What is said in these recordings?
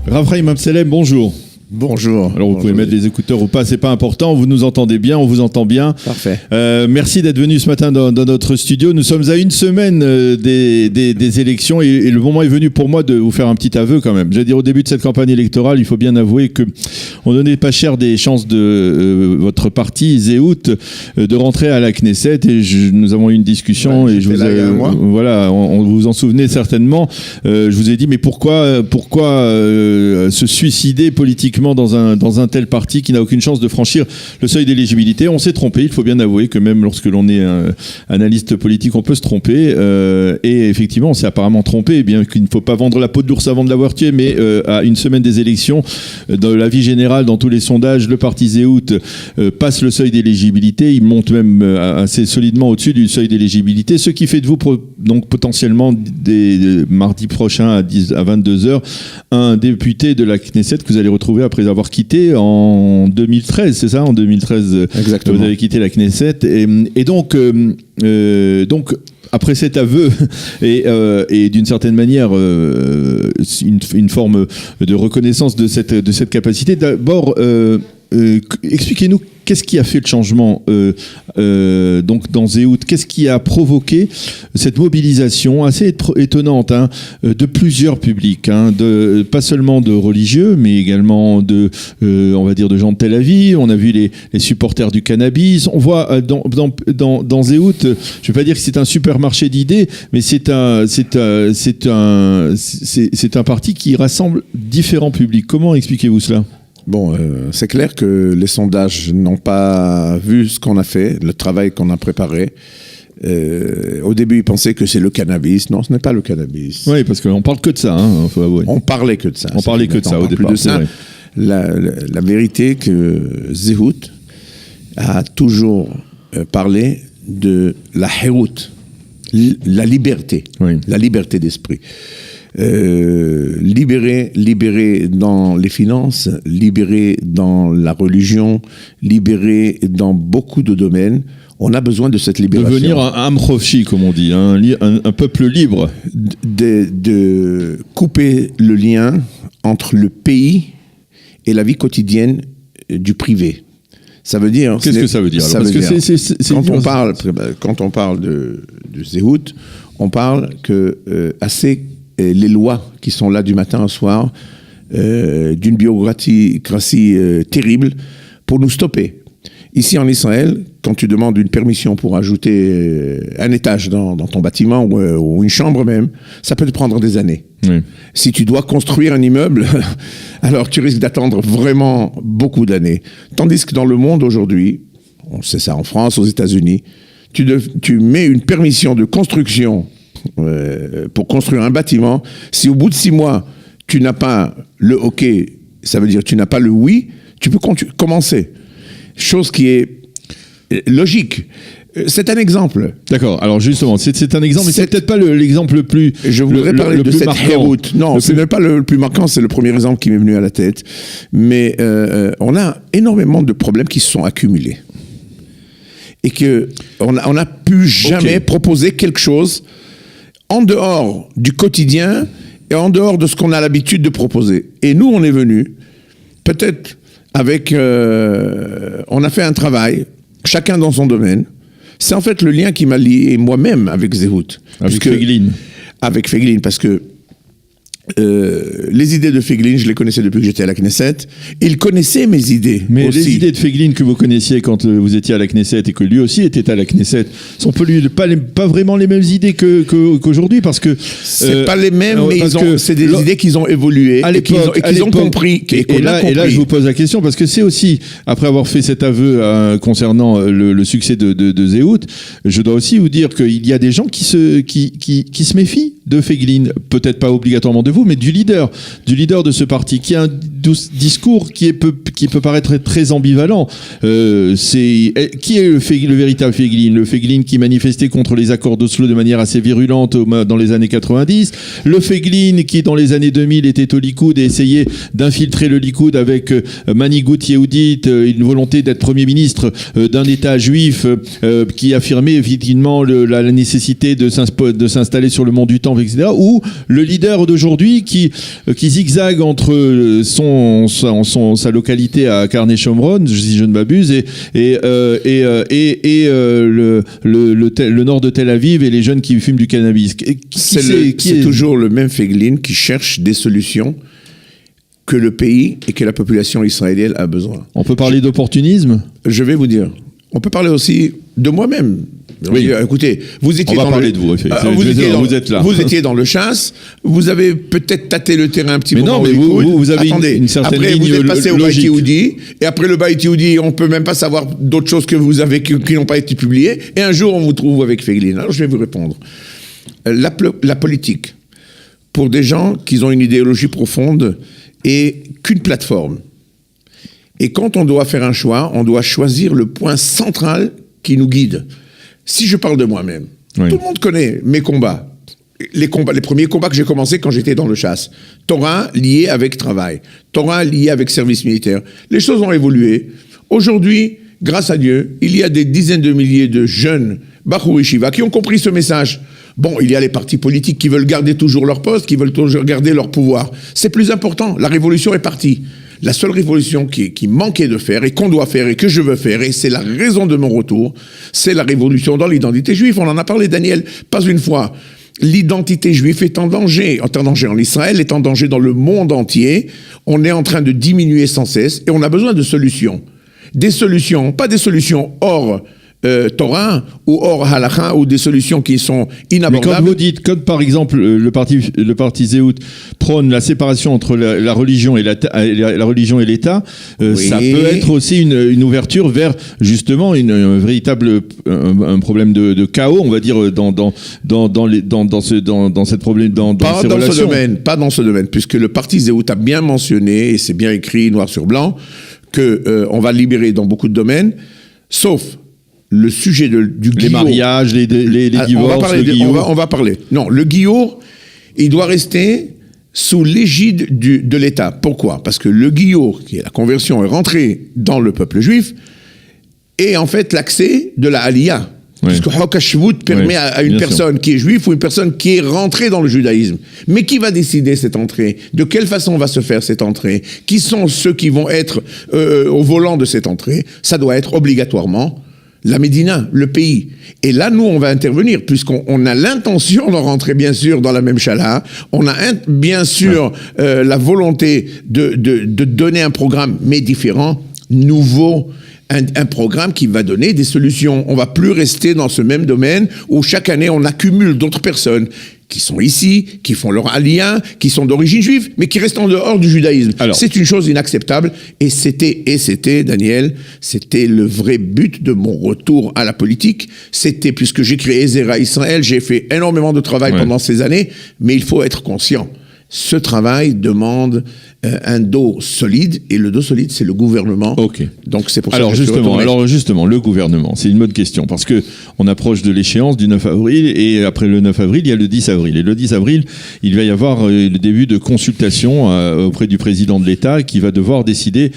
Raphaël Mamselem, bonjour. Bonjour. Alors vous pouvez mettre les écouteurs ou pas, c'est pas important, vous nous entendez bien, on vous entend bien. Parfait. Merci d'être venu ce matin dans notre studio. Nous sommes à une semaine des élections et le moment est venu pour moi de vous faire un petit aveu quand même. J'allais dire, au début de cette campagne électorale, il faut bien avouer que on donnait pas cher des chances de votre parti, Zehout, de rentrer à la Knesset et nous avons eu une discussion et je vous voilà, on vous en souvenez certainement. Je vous ai dit mais pourquoi se suicider politiquement dans un tel parti qui n'a aucune chance de franchir le seuil d'éligibilité. On s'est trompé, il faut bien avouer que même lorsque l'on est analyste politique, on peut se tromper. Et effectivement, on s'est apparemment trompé, bien qu'il ne faut pas vendre la peau de l'ours avant de l'avoir tué, mais à une semaine des élections, dans la vie générale, dans tous les sondages, le parti Zehout passe le seuil d'éligibilité, il monte même assez solidement au-dessus du seuil d'éligibilité, ce qui fait de vous donc potentiellement mardi prochain à 22h un député de la Knesset que vous allez retrouver après avoir quitté en 2013, c'est ça? En 2013, exactement. Vous avez quitté la Knesset. Et donc après cet aveu et d'une certaine manière une forme de reconnaissance de cette capacité, d'abord expliquez-nous qu'est-ce qui a fait le changement donc dans Zehout, qu'est-ce qui a provoqué cette mobilisation assez étonnante de plusieurs publics, pas seulement de religieux, mais également on va dire de gens de Tel Aviv. On a vu les supporters du cannabis. On voit dans Zehout, je ne vais pas dire que c'est un supermarché d'idées, mais c'est un parti qui rassemble différents publics. Comment expliquez-vous cela ? Bon, c'est clair que les sondages n'ont pas vu ce qu'on a fait, le travail qu'on a préparé. Au début, ils pensaient que c'est le cannabis. Non, ce n'est pas le cannabis. Oui, parce qu'on parle que de ça, faut avouer. On parlait que de ça. On parlait que de ça au départ. La vérité que Zehout a toujours parlé de la hérout, la liberté, la liberté d'esprit. Libéré dans les finances, libéré dans la religion, libéré dans beaucoup de domaines. On a besoin de cette libération. Devenir un Am Chofshi, comme on dit, un peuple libre. De couper le lien entre le pays et la vie quotidienne du privé. Ça veut dire... Qu'est-ce que ça veut dire Quand on parle de Zehout, on parle que les lois qui sont là du matin au soir, d'une bureaucratie terrible, pour nous stopper. Ici en Israël, quand tu demandes une permission pour ajouter un étage dans ton bâtiment ou une chambre même, ça peut te prendre des années. Oui. Si tu dois construire un immeuble, alors tu risques d'attendre vraiment beaucoup d'années. Tandis que dans le monde aujourd'hui, on sait ça en France, aux États-Unis, tu mets une permission de construction pour construire un bâtiment. Si au bout de 6 mois, tu n'as pas le OK, ça veut dire que tu n'as pas le oui, tu peux commencer. Chose qui est logique. C'est un exemple. D'accord. Alors justement, c'est un exemple, mais c'est peut-être pas l'exemple le plus. Je voudrais parler de cette hérout. Non, ce n'est pas le plus marquant, c'est le premier exemple qui m'est venu à la tête. Mais on a énormément de problèmes qui se sont accumulés. Et qu'on n'a pu jamais proposer quelque chose en dehors du quotidien et en dehors de ce qu'on a l'habitude de proposer. Et nous, on est venus, peut-être avec... on a fait un travail, chacun dans son domaine. C'est en fait le lien qui m'a lié moi-même avec Zehout. Avec Feiglin. Avec Feiglin, parce que les idées de Feiglin, je les connaissais depuis que j'étais à la Knesset. Il connaissait mes idées. Mais aussi. Les idées de Feiglin que vous connaissiez quand vous étiez à la Knesset et que lui aussi était à la Knesset, sont pas vraiment les mêmes idées qu'aujourd'hui, parce que c'est pas les mêmes, mais c'est des idées qu'ils ont évolué et qu'ils ont compris. Et là, je vous pose la question parce que c'est aussi, après avoir fait cet aveu concernant le succès de Zehout, je dois aussi vous dire qu'il y a des gens qui se méfient de Feiglin, peut-être pas obligatoirement de vous, mais du leader de ce parti, qui est discours qui peut paraître très ambivalent. Qui est le véritable Feiglin? Le Feiglin qui manifestait contre les accords d'Oslo de manière assez virulente dans les années 90. Le Feiglin qui, dans les années 2000, était au Likoud et essayait d'infiltrer le Likoud avec Manigout Yehudit, une volonté d'être Premier ministre d'un État juif qui affirmait effectivement la nécessité de s'installer sur le mont du Temple, etc. Ou le leader d'aujourd'hui qui zigzague entre sa localité à Karné-Shomron, si je ne m'abuse, et le nord de Tel Aviv et les jeunes qui fument du cannabis. C'est toujours le même Feiglin qui cherche des solutions que le pays et que la population israélienne a besoin. On peut parler d'opportunisme ? Je vais vous dire. On peut parler aussi de moi-même. Oui. Écoutez, vous étiez de vous, effectivement. Vous êtes là. Vous étiez dans le chasse. Vous avez peut-être tâté le terrain un petit peu. Mais non, mais vous avez une certaine après, ligne logique. Vous êtes passé au Beit Yehudi, et après le Beit Yehudi, on peut même pas savoir d'autres choses que vous avez qui n'ont pas été publiées. Et un jour, on vous trouve avec Feiglin. Alors, je vais vous répondre. La politique, pour des gens qui ont une idéologie profonde, est qu'une plateforme. Et quand on doit faire un choix, on doit choisir le point central qui nous guide. Si je parle de moi-même, tout le monde connaît mes combats. Les premiers combats que j'ai commencés quand j'étais dans le chasse. Torah lié avec travail. Torah lié avec service militaire. Les choses ont évolué. Aujourd'hui, grâce à Dieu, il y a des dizaines de milliers de jeunes Bachur Yeshiva qui ont compris ce message. Bon, il y a les partis politiques qui veulent garder toujours leur poste, qui veulent toujours garder leur pouvoir. C'est plus important. La révolution est partie. La seule révolution qui manquait de faire et qu'on doit faire et que je veux faire, et c'est la raison de mon retour, c'est la révolution dans l'identité juive. On en a parlé, Daniel, pas une fois. L'identité juive est en danger en Israël, est en danger dans le monde entier. On est en train de diminuer sans cesse et on a besoin de solutions. Des solutions, pas des solutions hors Torah ou hors halakha ou des solutions qui sont inabordables. Mais quand vous dites, comme par exemple le parti Zehut prône la séparation entre la religion et la religion et l'État, oui. Ça peut être aussi une ouverture vers justement un véritable problème de chaos, on va dire dans cette problème dans ces relations. Pas dans ce domaine, puisque le parti Zehut a bien mentionné et c'est bien écrit noir sur blanc que on va libérer dans beaucoup de domaines, sauf le sujet du guillot. Les mariages, les divorces, on va parler. Non, le guillot, il doit rester sous l'égide de l'État. Pourquoi ? Parce que le guillot, qui est la conversion, est rentré dans le peuple juif, est en fait l'accès de la Aliyah. Oui. Puisque Hok HaShvut permet à une personne qui est juive ou une personne qui est rentrée dans le judaïsme. Mais qui va décider cette entrée ? De quelle façon va se faire cette entrée ? Qui sont ceux qui vont être au volant de cette entrée ? Ça doit être obligatoirement la Médina, le pays. Et là, nous, on va intervenir, puisqu'on a l'intention de rentrer, bien sûr, dans la même chala. On a, bien sûr, la volonté de donner un programme, mais différent, nouveau, un programme qui va donner des solutions. On va plus rester dans ce même domaine où chaque année, on accumule d'autres personnes qui sont ici, qui font leur aliyah, qui sont d'origine juive, mais qui restent en dehors du judaïsme. Alors, c'est une chose inacceptable, et c'était, Daniel, c'était le vrai but de mon retour à la politique. C'était, puisque j'ai créé Zera Israël, j'ai fait énormément de travail pendant ces années, mais il faut être conscient. Ce travail demande un dos solide, et le dos solide, c'est le gouvernement. Ok. Donc c'est pour ça alors que justement, le gouvernement, c'est une bonne question, parce que on approche de l'échéance du 9 avril, et après le 9 avril, il y a le 10 avril. Et le 10 avril, il va y avoir le début de consultation auprès du président de l'État, qui va devoir décider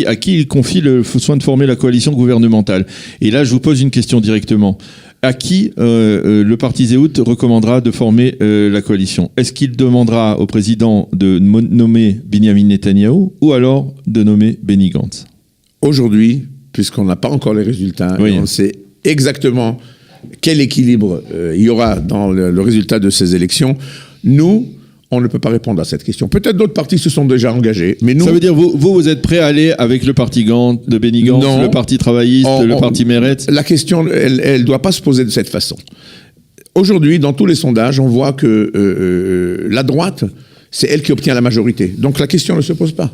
à qui il confie le soin de former la coalition gouvernementale. Et là, je vous pose une question directement. À qui le parti Zehut recommandera de former la coalition ? Est-ce qu'il demandera au président de nommer Benjamin Netanyahou ou alors de nommer Benny Gantz ? Aujourd'hui, puisqu'on n'a pas encore les résultats, on sait exactement quel équilibre il y aura dans le résultat de ces élections, nous, on ne peut pas répondre à cette question. Peut-être d'autres partis se sont déjà engagés, mais nous... Ça veut dire, vous êtes prêt à aller avec le parti Gantz, de Benny Gantz, le parti travailliste, le parti Meretz ? La question, elle doit pas se poser de cette façon. Aujourd'hui, dans tous les sondages, on voit que la droite, c'est elle qui obtient la majorité. Donc la question ne se pose pas.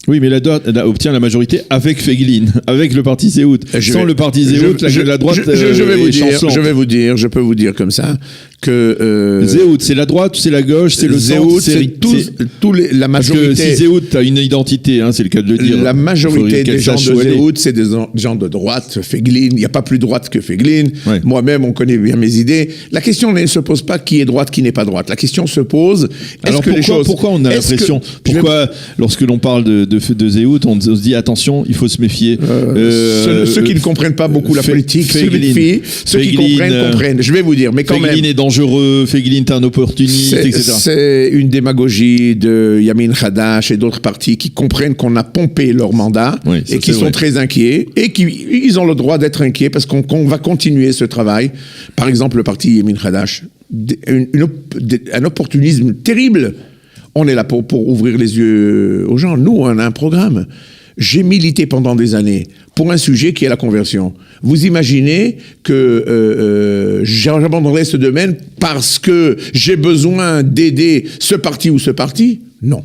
Oui, mais la droite obtient la majorité avec Feiglin, avec le parti Zehut. Sans le parti Zehut, la droite je peux vous dire comme ça, que... Zéhout, c'est la droite, c'est la gauche, c'est le Zéhout, centre, la majorité... Parce que si Zéhout a une identité, hein, c'est le cas de le dire. La majorité des gens de Zéhout, c'est des gens de droite, Feiglin. Il n'y a pas plus droite que Feiglin. Ouais. Moi-même, on connaît bien mes idées. La question ne se pose pas qui est droite, qui n'est pas droite. La question se pose, pourquoi on a l'impression, lorsque l'on parle de Zéhout, on se dit attention, il faut se méfier. Ceux qui ne comprennent pas beaucoup la politique, ceux qui comprennent. Je vais vous dire, mais quand même... Feiglin est dangereux, Feiglin est un opportuniste, etc. C'est une démagogie de Yamin Khadash et d'autres partis qui comprennent qu'on a pompé leur mandat et qui sont très inquiets et ils ont le droit d'être inquiets parce qu'on va continuer ce travail. Par exemple, le parti Yamin Khadash, un opportunisme terrible. On est là pour ouvrir les yeux aux gens. Nous, on a un programme. J'ai milité pendant des années pour un sujet qui est la conversion. Vous imaginez que j'abandonnerai ce domaine parce que j'ai besoin d'aider ce parti ou ce parti? Non.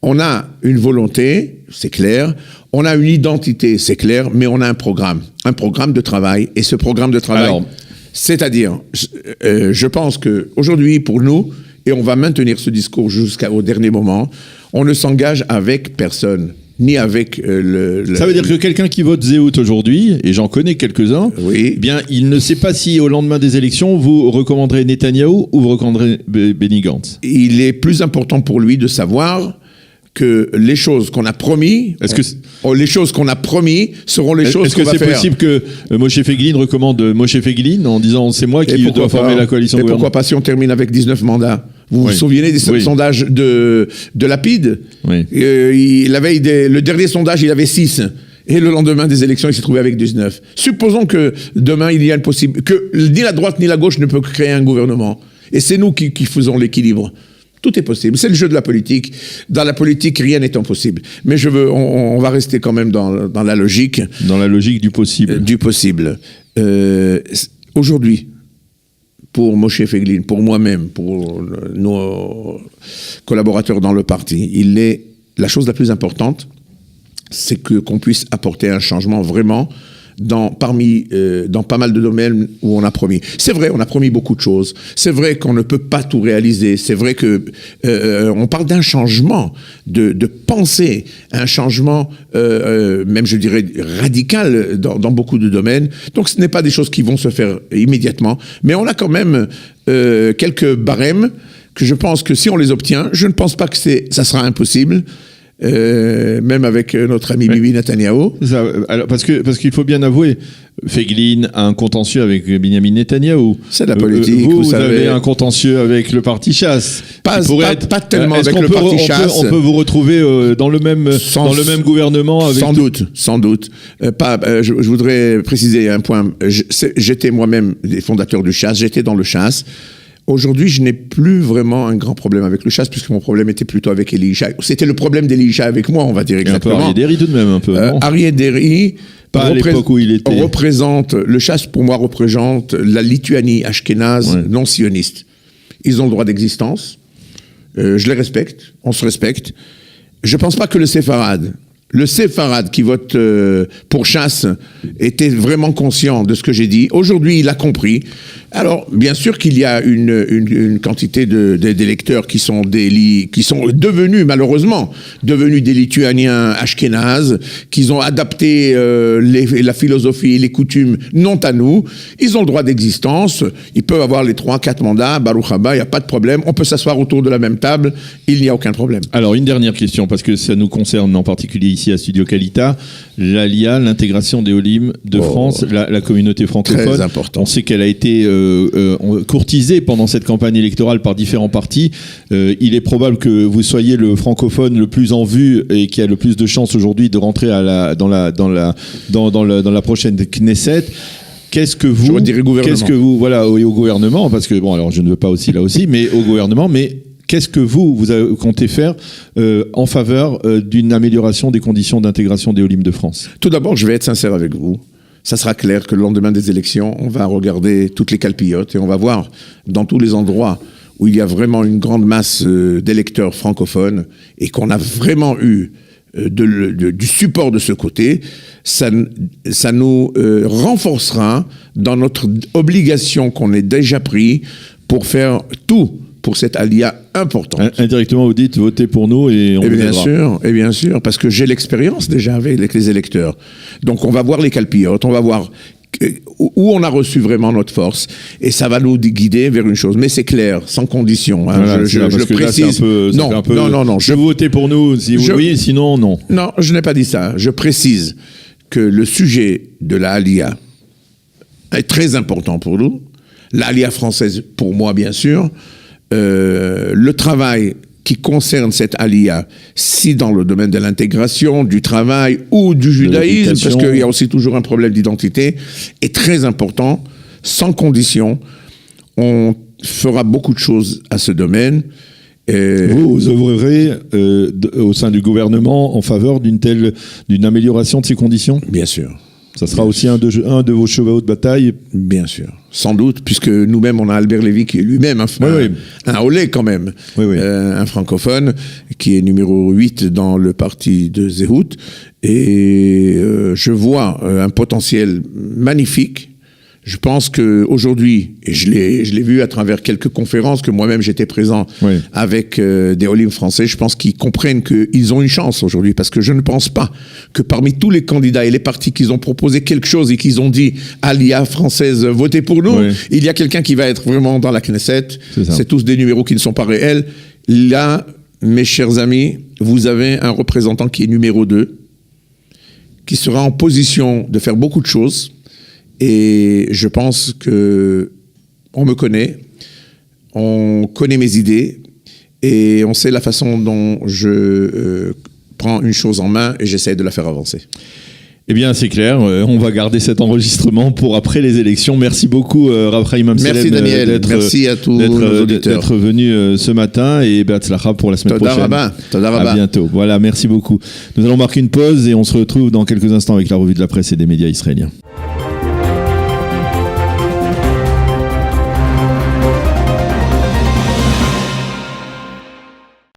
On a une volonté, c'est clair. On a une identité, c'est clair. Mais on a un programme de travail. Et ce programme de travail, c'est-à-dire, je pense qu'aujourd'hui, pour nous, et on va maintenir ce discours jusqu'au dernier moment, on ne s'engage avec personne. Ni avec Ça veut dire que quelqu'un qui vote Zéhout aujourd'hui, et j'en connais quelques-uns, oui. Eh bien, il ne sait pas si au lendemain des élections, vous recommanderez Netanyahou ou vous recommanderez Benny Gantz. Il est plus important pour lui de savoir que les choses qu'on a promis, les choses qu'on a promis seront les choses qu'on va faire. Est-ce que c'est possible que Moshe Feiglin recommande Moshe Feiglin en disant c'est moi qui dois former la coalition gouvernementale? Pourquoi pas si on termine avec 19 mandats? Vous vous souvenez des sondages de Lapide? Oui. Le dernier sondage, il avait 6. Et le lendemain des élections, il s'est trouvé avec 19. Supposons que demain, il y a une possibilité, que ni la droite ni la gauche ne peut créer un gouvernement. Et c'est nous qui faisons l'équilibre. Tout est possible. C'est le jeu de la politique. Dans la politique, rien n'est impossible. Mais on va rester quand même dans la logique. Dans la logique du possible. Du possible. Aujourd'hui, pour Moshe Feiglin, pour moi-même, pour nos collaborateurs dans le parti, la chose la plus importante, c'est qu'on puisse apporter un changement vraiment dans pas mal de domaines où on a promis. C'est vrai, on a promis beaucoup de choses. C'est vrai qu'on ne peut pas tout réaliser. C'est vrai que on parle d'un changement de pensée, un changement même je dirais radical dans beaucoup de domaines. Donc ce n'est pas des choses qui vont se faire immédiatement, mais on a quand même quelques barèmes que je pense que si on les obtient, je ne pense pas que ça sera impossible. Même avec notre ami Bibi Netanyahou. Parce qu'il faut bien avouer, Feiglin a un contentieux avec Benjamin Netanyahou. C'est de la politique. Vous avez un contentieux avec le parti chasse. Pas tellement avec le parti chasse. On peut vous retrouver dans le même gouvernement avec sans doute. Je voudrais préciser un point. J'étais moi-même des fondateurs du chasse. J'étais dans le chasse. Aujourd'hui, je n'ai plus vraiment un grand problème avec le chasse, puisque mon problème était plutôt avec Eli Yishai. C'était le problème d'Eli Yishai avec moi, on va dire exactement. Un peu Arié Deri tout de même, un peu. Arié Deri à l'époque où il était. Le chasse, pour moi, représente la Lituanie ashkénaze non sioniste. Ils ont le droit d'existence. Je les respecte. On se respecte. Je ne pense pas que le séfarade qui vote pour chasse était vraiment conscient de ce que j'ai dit. Aujourd'hui, il a compris. Alors, bien sûr qu'il y a une quantité d'électeurs qui sont devenus, malheureusement, des Lituaniens ashkénazes, qui ont adapté la philosophie et les coutumes non à nous. Ils ont le droit d'existence. Ils peuvent avoir les 3-4 mandats. Baruch haba, il n'y a pas de problème. On peut s'asseoir autour de la même table. Il n'y a aucun problème. Alors, une dernière question, parce que ça nous concerne en particulier ici à Studio Qualita. L'ALIA, l'intégration des Olim de France, la communauté francophone. Très important. On sait qu'elle a été courtisée pendant cette campagne électorale par différents partis. Il est probable que vous soyez le francophone le plus en vue et qui a le plus de chances aujourd'hui de rentrer dans la prochaine Knesset. Qu'est-ce que vous, voilà, au gouvernement, parce que bon, alors je ne veux pas aussi là aussi, mais au gouvernement, mais qu'est-ce que vous comptez faire en faveur d'une amélioration des conditions d'intégration des Olim de France? Tout d'abord, je vais être sincère avec vous. Ça sera clair que le lendemain des élections, on va regarder toutes les calpillotes et on va voir dans tous les endroits où il y a vraiment une grande masse d'électeurs francophones et qu'on a vraiment eu du support de ce côté, ça nous renforcera dans notre obligation qu'on ait déjà pris pour faire tout pour cette alia importante. Indirectement, vous dites votez pour nous et on vous aidera. Et bien sûr, parce que j'ai l'expérience déjà avec les électeurs. Donc on va voir les calpiotes, on va voir où on a reçu vraiment notre force, et ça va nous guider vers une chose. Mais c'est clair, sans condition. Hein. Voilà, je le précise. Non. Je votez pour nous, si oui, sinon non. Non, je n'ai pas dit ça. Je précise que le sujet de la Alia est très important pour nous. L'Alia française, pour moi, bien sûr. Le travail qui concerne cette Alia, si dans le domaine de l'intégration, du travail ou du judaïsme, parce qu'il y a aussi toujours un problème d'identité, est très important, sans condition. On fera beaucoup de choses à ce domaine. Vous œuvrerez au sein du gouvernement en faveur d'une amélioration de ces conditions ? Bien sûr. Ça sera aussi un de vos chevaux de bataille ? Bien sûr, sans doute, puisque nous-mêmes, on a Albert Lévy qui est lui-même un Olé quand même, un francophone, qui est numéro 8 dans le parti de Zehut. Et je vois un potentiel magnifique. Je pense qu'aujourd'hui, et je l'ai vu à travers quelques conférences que moi-même j'étais présent avec des Olim français, je pense qu'ils comprennent qu'ils ont une chance aujourd'hui, parce que je ne pense pas que parmi tous les candidats et les partis qui ont proposé quelque chose et qu'ils ont dit Alia française, votez pour nous, il y a quelqu'un qui va être vraiment dans la Knesset. C'est tous des numéros qui ne sont pas réels. Là, mes chers amis, vous avez un représentant qui est numéro 2, qui sera en position de faire beaucoup de choses. Et je pense que on me connaît, on connaît mes idées et on sait la façon dont je prends une chose en main et j'essaie de la faire avancer. Eh bien, c'est clair. On va garder cet enregistrement pour après les élections. Merci beaucoup, Rav Chaim Amselem. Merci, Daniel. Merci à tous nos auditeurs. D'être venu ce matin, et Be'atzlacha pour la semaine prochaine. Toda Rabba. À bientôt. Voilà, merci beaucoup. Nous allons marquer une pause et on se retrouve dans quelques instants avec la revue de la presse et des médias israéliens.